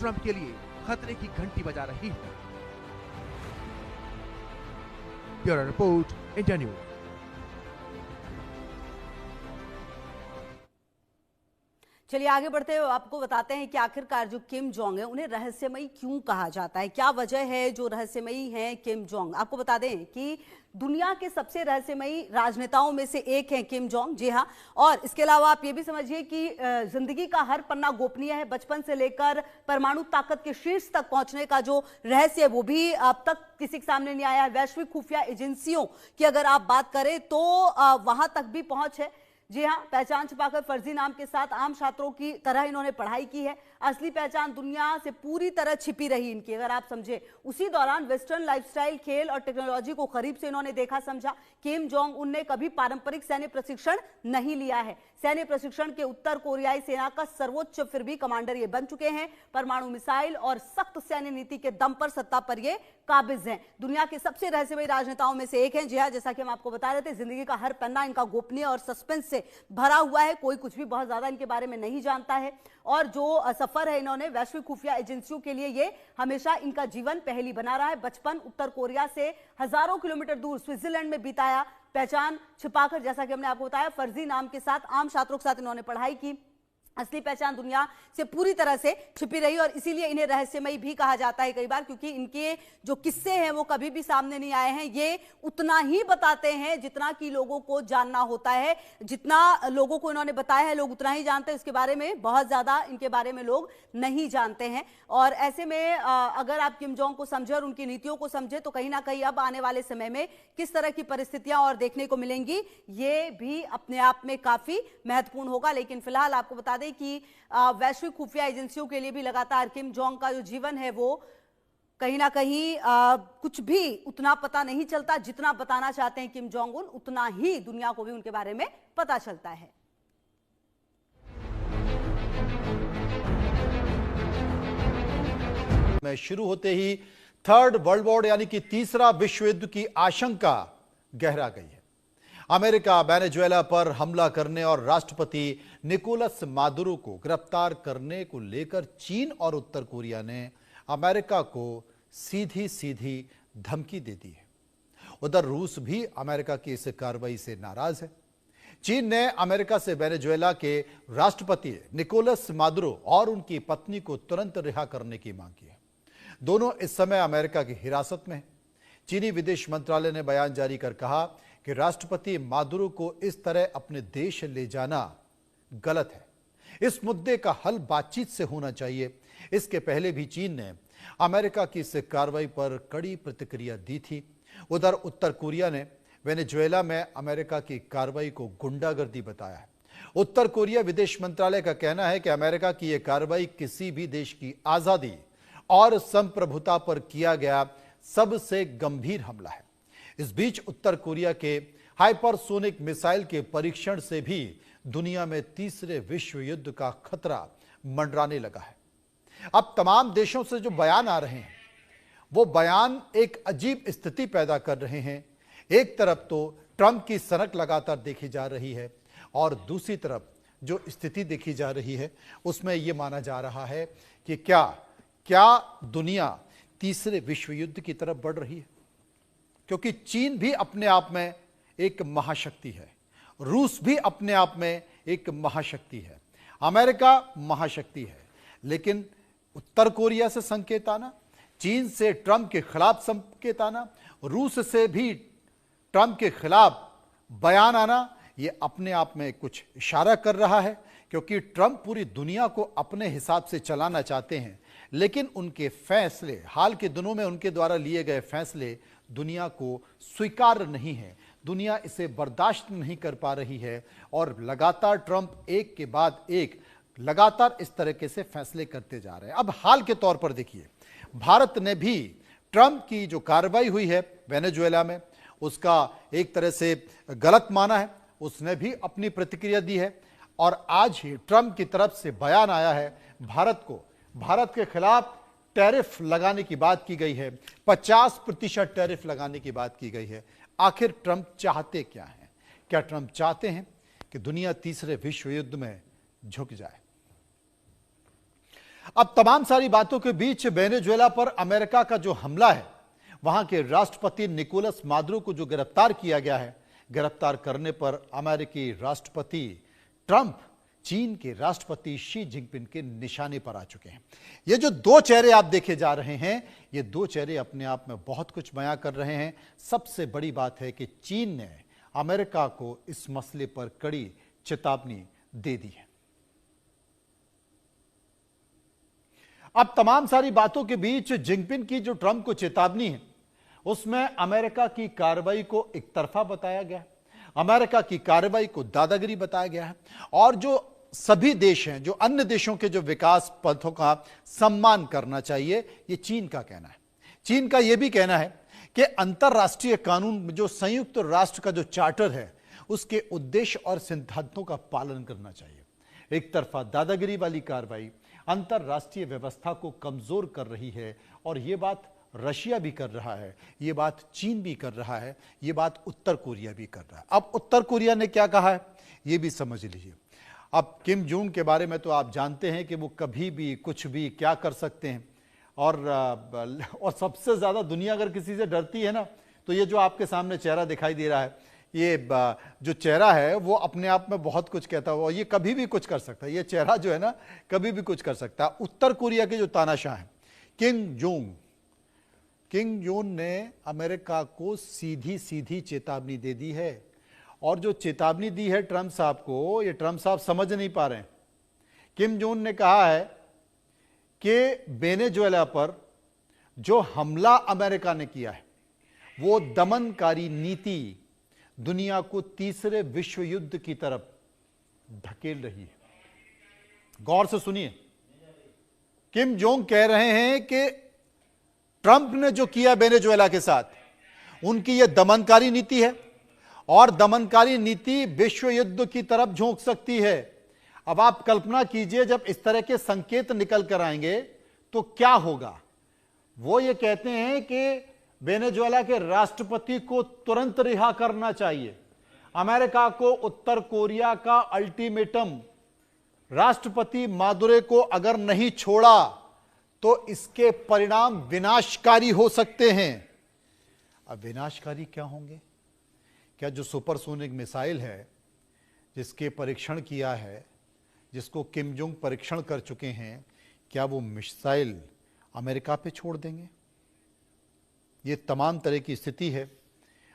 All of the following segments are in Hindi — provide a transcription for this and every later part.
ट्रंप के लिए खतरे की घंटी बजा रही है। Bureau report, India news. चलिए आगे बढ़ते हुए आपको बताते हैं कि आखिरकार जो किम जोंग है उन्हें रहस्यमयी क्यों कहा जाता है, क्या वजह है जो रहस्यमयी है किम जोंग। आपको बता दें कि दुनिया के सबसे रहस्यमयी राजनेताओं में से एक हैं किम जोंग, जी हाँ। और इसके अलावा आप ये भी समझिए कि जिंदगी का हर पन्ना गोपनीय है। बचपन से लेकर परमाणु ताकत के शीर्ष तक पहुंचने का जो रहस्य है वो भी अब तक किसी के सामने नहीं आया है। वैश्विक खुफिया एजेंसियों की अगर आप बात करें तो वहां तक भी पहुंच है। जी हाँ, पहचान छिपाकर फर्जी नाम के साथ आम छात्रों की तरह इन्होंने पढ़ाई की है। असली पहचान दुनिया से पूरी तरह छिपी रही इनकी, अगर आप समझे। उसी दौरान वेस्टर्न लाइफस्टाइल, खेल और टेक्नोलॉजी को करीब से इन्होंने देखा समझा। किम जोंग उन ने कभी पारंपरिक सैन्य प्रशिक्षण नहीं लिया है। सैन्य प्रशिक्षण के उत्तर कोरियाई सेना का सर्वोच्च फिर भी कमांडर ये बन चुके हैं। परमाणु मिसाइल और सख्त सैन्य नीति के दम पर सत्ता पर ये काबिज हैं। दुनिया के सबसे रहस्यमयी राजनेताओं में से एक हैं। जी हाँ, जैसा कि हम आपको बता रहे थे, जिंदगी का हर पन्ना इनका गोपनीय और सस्पेंस से भरा हुआ है। कोई कुछ भी बहुत ज्यादा इनके बारे में नहीं जानता है। और जो सफर है इन्होंने वैश्विक खुफिया एजेंसियों के लिए, ये हमेशा इनका जीवन पहेली बना रहा है। बचपन उत्तर कोरिया से हजारों किलोमीटर दूर स्विट्जरलैंड में बिताया। पहचान छिपाकर, जैसा कि हमने आपको बताया, फर्जी नाम के साथ आम छात्रों के साथ इन्होंने पढ़ाई की। असली पहचान दुनिया से पूरी तरह से छिपी रही और इसीलिए इन्हें रहस्यमयी भी कहा जाता है कई बार, क्योंकि इनके जो किस्से हैं वो कभी भी सामने नहीं आए हैं। ये उतना ही बताते हैं जितना कि लोगों को जानना होता है। जितना लोगों को इन्होंने बताया है लोग उतना ही जानते हैं, इसके बारे में बहुत ज्यादा इनके बारे में लोग नहीं जानते हैं। और ऐसे में अगर आप किम जोंग को समझे और उनकी नीतियों को समझे तो कहीं ना कहीं अब आने वाले समय में किस तरह की परिस्थितियां और देखने को मिलेंगी ये भी अपने आप में काफी महत्वपूर्ण होगा। लेकिन फिलहाल आपको बता दें कि वैश्विक खुफिया एजेंसियों के लिए भी लगातार किम जोंग का जो जीवन है वो कहीं ना कहीं कुछ भी उतना पता नहीं चलता। जितना बताना चाहते हैं किम जोंग उन, उतना ही दुनिया को भी उनके बारे में पता चलता है। में शुरू होते ही थर्ड वर्ल्ड वॉर यानी कि तीसरा विश्व युद्ध की आशंका गहरा गई है। अमेरिका वेनेजुएला पर हमला करने और राष्ट्रपति निकोलस मादुरो को गिरफ्तार करने को लेकर चीन और उत्तर कोरिया ने अमेरिका को सीधी सीधी धमकी दे दी है। उधर रूस भी अमेरिका की इस कार्रवाई से नाराज है। चीन ने अमेरिका से वेनेजुएला के राष्ट्रपति निकोलस मादुरो और उनकी पत्नी को तुरंत रिहा करने की मांग की है। दोनों इस समय अमेरिका की हिरासत में हैं। चीनी विदेश मंत्रालय ने बयान जारी कर कहा कि राष्ट्रपति मादुरो को इस तरह अपने देश ले जाना गलत है। इस मुद्दे का हल बातचीत से होना चाहिए। इसके पहले भी चीन ने अमेरिका की इस कार्रवाई पर कड़ी प्रतिक्रिया दी थी। उधर उत्तर कोरिया ने वेनेजुएला में अमेरिका की कार्रवाई को गुंडागर्दी बताया है। उत्तर कोरिया विदेश मंत्रालय का कहना है कि अमेरिका की यह कार्रवाई किसी भी देश की आजादी और संप्रभुता पर किया गया सबसे गंभीर हमला है। इस बीच उत्तर कोरिया के हाइपरसोनिक मिसाइल के परीक्षण से भी दुनिया में तीसरे विश्व युद्ध का खतरा मंडराने लगा है। अब तमाम देशों से जो बयान आ रहे हैं वो बयान एक अजीब स्थिति पैदा कर रहे हैं। एक तरफ तो ट्रंप की सनक लगातार देखी जा रही है और दूसरी तरफ जो स्थिति देखी जा रही है उसमें यह माना जा रहा है कि क्या दुनिया तीसरे विश्व युद्ध की तरफ बढ़ रही है, क्योंकि चीन भी अपने आप में एक महाशक्ति है, रूस भी अपने आप में एक महाशक्ति है, अमेरिका महाशक्ति है। लेकिन उत्तर कोरिया से संकेत आना, चीन से ट्रंप के खिलाफ संकेत आना, रूस से भी ट्रंप के खिलाफ बयान आना, यह अपने आप में कुछ इशारा कर रहा है, क्योंकि ट्रंप पूरी दुनिया को अपने हिसाब से चलाना चाहते हैं। लेकिन उनके फैसले, हाल के दिनों में उनके द्वारा लिए गए फैसले दुनिया को स्वीकार्य नहीं है। दुनिया इसे बर्दाश्त नहीं कर पा रही है और लगातार ट्रंप एक के बाद एक लगातार इस तरीके से फैसले करते जा रहे हैं। अब हाल के तौर पर देखिए, भारत ने भी ट्रंप की जो कार्रवाई हुई है वेनेजुएला में उसका एक तरह से गलत माना है। उसने भी अपनी प्रतिक्रिया दी है और आज ही ट्रंप की तरफ से बयान आया है। भारत के खिलाफ टैरिफ लगाने की बात की गई है, 50% टैरिफ लगाने की बात की गई है। आखिर ट्रंप चाहते क्या हैं? क्या ट्रंप चाहते हैं कि दुनिया तीसरे विश्व युद्ध में झुक जाए? अब तमाम सारी बातों के बीच वेनेजुएला पर अमेरिका का जो हमला है, वहां के राष्ट्रपति निकोलस मादुरो को जो गिरफ्तार किया गया है, गिरफ्तार करने पर अमेरिकी राष्ट्रपति ट्रंप चीन के राष्ट्रपति शी जिनपिंग के निशाने पर आ चुके हैं। ये जो दो चेहरे आप देखे जा रहे हैं, ये दो चेहरे अपने आप में बहुत कुछ बयां कर रहे हैं। सबसे बड़ी बात है कि चीन ने अमेरिका को इस मसले पर कड़ी चेतावनी दे दी है। अब तमाम सारी बातों के बीच जिनपिंग की जो ट्रंप को चेतावनी है, उसमें अमेरिका की कार्रवाई को एक तरफा बताया गया है, अमेरिका की कार्रवाई को दादागिरी बताया गया है, और जो सभी देश हैं, जो अन्य देशों के जो विकास पथों का सम्मान करना चाहिए, ये चीन का कहना है। चीन का यह भी कहना है कि अंतरराष्ट्रीय कानून में जो संयुक्त राष्ट्र का जो चार्टर है, उसके उद्देश्य और सिद्धांतों का पालन करना चाहिए। एक तरफा दादागिरी वाली कार्रवाई अंतरराष्ट्रीय व्यवस्था को कमजोर कर रही है, और यह बात रशिया भी कर रहा है, ये बात चीन भी कर रहा है, ये बात उत्तर कोरिया भी कर रहा है। अब उत्तर कोरिया ने क्या कहा है, ये भी समझ लीजिए। अब किम जोंग के बारे में तो आप जानते हैं कि वो कभी भी कुछ भी क्या कर सकते हैं, और सबसे ज्यादा दुनिया अगर किसी से डरती है ना, तो ये जो आपके सामने चेहरा दिखाई दे रहा है, ये जो चेहरा है वो अपने आप में बहुत कुछ कहता हुआ, ये कभी भी कुछ कर सकता है। ये चेहरा जो है ना, कभी भी कुछ कर सकता है। उत्तर कोरिया के जो तानाशाह हैं किम जोंग ने अमेरिका को सीधी सीधी चेतावनी दे दी है, और जो चेतावनी दी है ट्रंप साहब को, ये ट्रंप साहब समझ नहीं पा रहे हैं। किम जोंग ने कहा है कि वेनेजुएला पर जो हमला अमेरिका ने किया है, वो दमनकारी नीति दुनिया को तीसरे विश्व युद्ध की तरफ धकेल रही है। गौर से सुनिए, किम जोंग कह रहे हैं कि ट्रंप ने जो किया वेनेजुएला के साथ, उनकी यह दमनकारी नीति है, और दमनकारी नीति विश्व युद्ध की तरफ झोंक सकती है। अब आप कल्पना कीजिए, जब इस तरह के संकेत निकल कर आएंगे तो क्या होगा। वो ये कहते हैं कि वेनेजुएला के राष्ट्रपति को तुरंत रिहा करना चाहिए। अमेरिका को उत्तर कोरिया का अल्टीमेटम, राष्ट्रपति मादुरो को अगर नहीं छोड़ा तो इसके परिणाम विनाशकारी हो सकते हैं। अब विनाशकारी क्या होंगे? क्या जो सुपरसोनिक मिसाइल है, जिसके परीक्षण किया है, जिसको किम जोंग परीक्षण कर चुके हैं, क्या वो मिसाइल अमेरिका पे छोड़ देंगे? ये तमाम तरह की स्थिति है।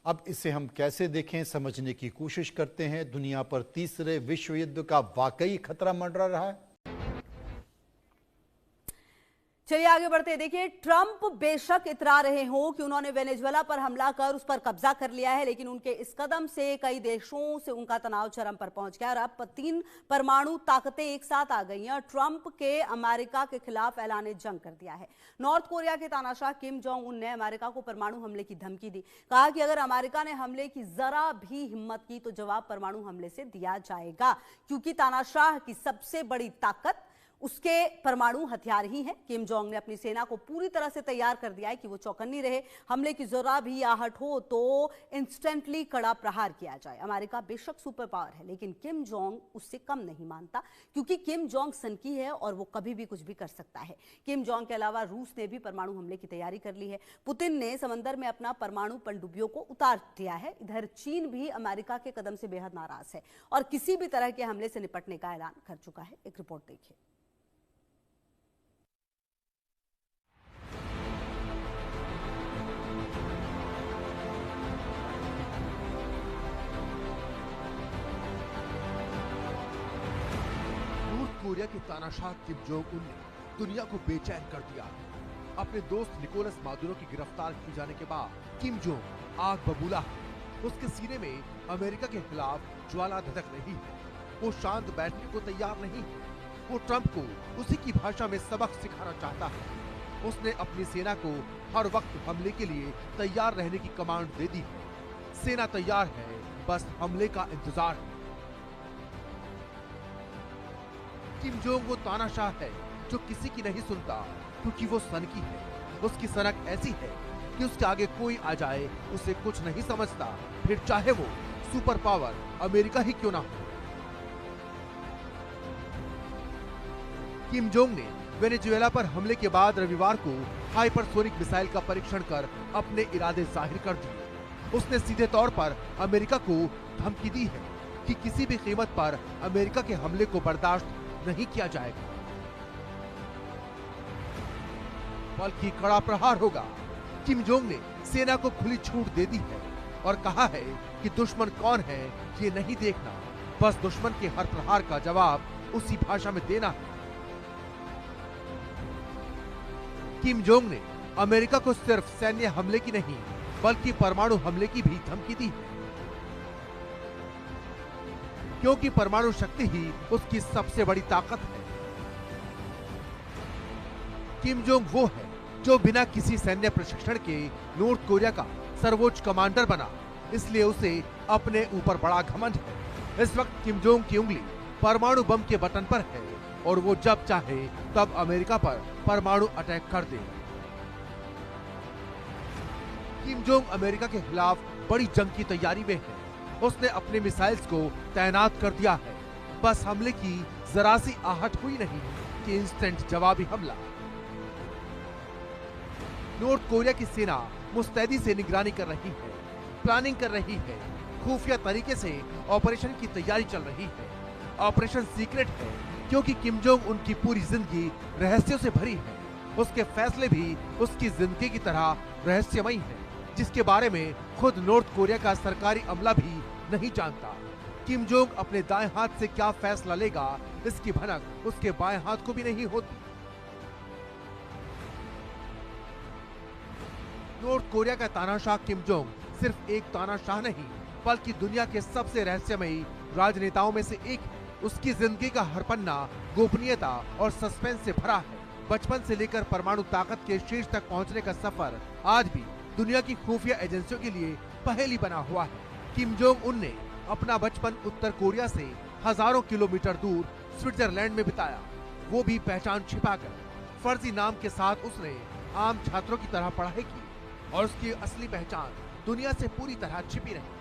अब इसे हम कैसे देखें, समझने की कोशिश करते हैं। दुनिया पर तीसरे विश्व युद्ध का वाकई खतरा मंडरा रहा है। चलिए आगे बढ़ते हैं। देखिए, ट्रंप बेशक इतरा रहे हो कि उन्होंने वेनेजुएला पर हमला कर उस पर कब्जा कर लिया है, लेकिन उनके इस कदम से कई देशों से उनका तनाव चरम पर पहुंच गया और अब 3 परमाणु ताकतें एक साथ आ गई हैं और ट्रंप के अमेरिका के खिलाफ ऐलान जंग कर दिया है। नॉर्थ कोरिया के तानाशाह किम जोंग उन ने अमेरिका को परमाणु हमले की धमकी दी। कहा कि अगर अमेरिका ने हमले की जरा भी हिम्मत की तो जवाब परमाणु हमले से दिया जाएगा, क्योंकि तानाशाह की सबसे बड़ी ताकत उसके परमाणु हथियार ही हैं। किम जोंग ने अपनी सेना को पूरी तरह से तैयार कर दिया है कि वो चौकन्नी रहे, हमले की जरा भी आहट हो तो इंस्टेंटली कड़ा प्रहार किया जाए। अमेरिका बेशक सुपर पावर है, लेकिन किम जोंग उससे कम नहीं मानता, क्योंकि किम जोंग सनकी है और वो कभी भी कुछ भी कर सकता है। किम जोंग के अलावा रूस ने भी परमाणु हमले की तैयारी कर ली है। पुतिन ने समंदर में अपना परमाणु पनडुब्बियों को उतार दिया है। इधर चीन भी अमेरिका के कदम से बेहद नाराज है और किसी भी तरह के हमले से निपटने का ऐलान कर चुका है। एक रिपोर्ट देखिए। कोरिया के तानाशाह किम जोंग उन ने दुनिया को बेचैन कर दिया। अपने दोस्त निकोलस मादुरो की गिरफ्तार किए जाने के बाद किम जोंग आग बबूला है। उसके सीने में अमेरिका के खिलाफ ज्वाला धधक रही है। वो शांत बैठने को तैयार नहीं है। वो ट्रंप को उसी की भाषा में सबक सिखाना चाहता है। उसने अपनी सेना को हर वक्त हमले के लिए तैयार रहने की कमांड दे दी है। सेना तैयार है, बस हमले का इंतजार है। किम जोंग वो तानाशाह है जो किसी की नहीं सुनता, क्योंकि वो सनकी है। उसकी सनक ऐसी है कि उसके आगे कोई आ जाए उसे कुछ नहीं समझता, फिर चाहे वो सुपर पावर अमेरिका ही क्यों ना हो। किम जोंग ने वेनेजुएला पर हमले के बाद रविवार को हाइपरसोनिक मिसाइल का परीक्षण कर अपने इरादे जाहिर कर दिए। उसने सीधे तौर पर अमेरिका को धमकी दी है कि किसी भी कीमत पर अमेरिका के हमले को बर्दाश्त नहीं किया जाएगा, बल्कि कड़ा प्रहार होगा। किम जोंग ने सेना को खुली छूट दे दी है और कहा है कि दुश्मन कौन है ये नहीं देखना, बस दुश्मन के हर प्रहार का जवाब उसी भाषा में देना है। किम जोंग ने अमेरिका को सिर्फ सैन्य हमले की नहीं बल्कि परमाणु हमले की भी धमकी दी है, क्योंकि परमाणु शक्ति ही उसकी सबसे बड़ी ताकत है। किम जोंग वो है जो बिना किसी सैन्य प्रशिक्षण के नॉर्थ कोरिया का सर्वोच्च कमांडर बना, इसलिए उसे अपने ऊपर बड़ा घमंड है। इस वक्त किम जोंग की उंगली परमाणु बम के बटन पर है और वो जब चाहे तब अमेरिका पर परमाणु अटैक कर दे। किम जोंग अमेरिका के खिलाफ बड़ी जंग की तैयारी में है। उसने अपने मिसाइल्स को तैनात कर दिया है। बस हमले की जरा सी आहट हुई नहीं कि इंस्टेंट जवाबी हमला। नॉर्थ कोरिया की सेना मुस्तैदी से निगरानी कर रही है, प्लानिंग कर रही है, खुफिया तरीके से ऑपरेशन की तैयारी चल रही है। ऑपरेशन सीक्रेट है क्योंकि किम जोंग उनकी पूरी जिंदगी रहस्यों से भरी है। उसके फैसले भी उसकी जिंदगी की तरह रहस्यमयी है, जिसके बारे में खुद नॉर्थ कोरिया का सरकारी अमला भी नहीं जानता। किम जोंग अपने दाएं हाथ से क्या फैसला लेगा, इसकी भनक उसके बाएं हाथ को भी नहीं होती। नॉर्थ कोरिया का तानाशाह किम जोंग सिर्फ एक तानाशाह नहीं बल्कि दुनिया के सबसे रहस्यमयी राजनेताओं में से एक है। उसकी जिंदगी का हर पन्ना गोपनीयता और सस्पेंस से भरा है। बचपन से लेकर परमाणु ताकत के शीर्ष तक पहुंचने का सफर आज भी दुनिया की खुफिया एजेंसियों के लिए पहेली बना हुआ है। किम जोंग उन ने अपना बचपन उत्तर कोरिया से हजारों किलोमीटर दूर स्विट्जरलैंड में बिताया, वो भी पहचान छिपाकर। फर्जी नाम के साथ उसने आम छात्रों की तरह पढ़ाई की और उसकी असली पहचान दुनिया से पूरी तरह छिपी रही।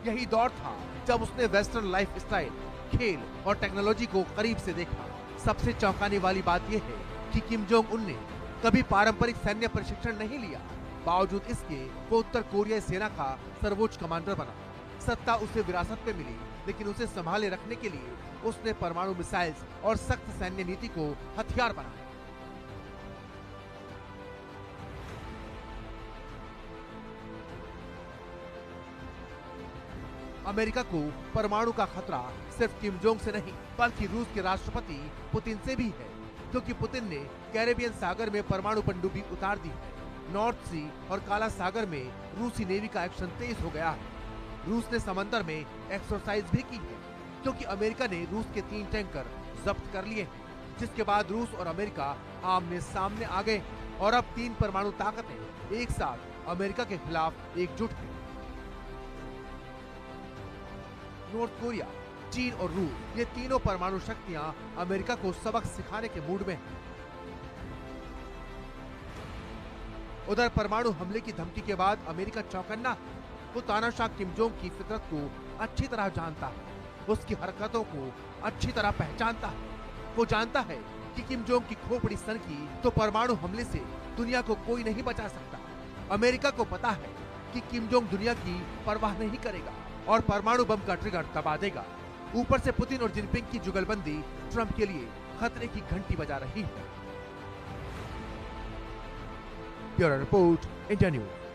यही दौर था जब उसने वेस्टर्न लाइफ स्टाइल, खेल और टेक्नोलॉजी को करीब से देखा। सबसे चौंकाने वाली बात यह है कि किम जोंग उन ने कभी पारंपरिक सैन्य प्रशिक्षण नहीं लिया। बावजूद इसके वो उत्तर कोरियाई सेना का सर्वोच्च कमांडर बना। सत्ता उसे विरासत में मिली, लेकिन उसे संभाले रखने के लिए उसने परमाणु मिसाइल्स और सख्त सैन्य नीति को हथियार बनाया। अमेरिका को परमाणु का खतरा सिर्फ किम जोंग से नहीं बल्कि रूस के राष्ट्रपति पुतिन से भी है, क्योंकि पुतिन ने कैरेबियन सागर में परमाणु पनडुब्बी उतार दी है। नॉर्थ सी और काला सागर में रूसी नेवी का एक्शन तेज हो गया है। रूस ने समंदर में एक्सरसाइज भी की है, क्योंकि अमेरिका ने रूस के 3 टैंकर जब्त कर लिए हैं, जिसके बाद रूस और अमेरिका आमने सामने आ गए और अब 3 परमाणु ताकतें एक साथ अमेरिका के खिलाफ एकजुट हैं। नॉर्थ कोरिया, चीन और रूस, ये तीनों परमाणु शक्तियां अमेरिका को सबक सिखाने के मूड में हैं। उधर परमाणु हमले की धमकी के बाद अमेरिका चौकन्ना है। वो तानाशाह किम जोंग की फितरत को अच्छी तरह जानता है, उसकी हरकतों को अच्छी तरह पहचानता है। वो जानता है कि किम जोंग की खोपड़ी सनकी तो परमाणु हमले से दुनिया को कोई नहीं बचा सकता। अमेरिका को पता है कि किम जोंग दुनिया की परवाह नहीं करेगा और परमाणु बम का ट्रिगर दबा देगा। ऊपर से पुतिन और जिनपिंग की जुगलबंदी ट्रंप के लिए खतरे की घंटी बजा रही है। Bureau report, India news.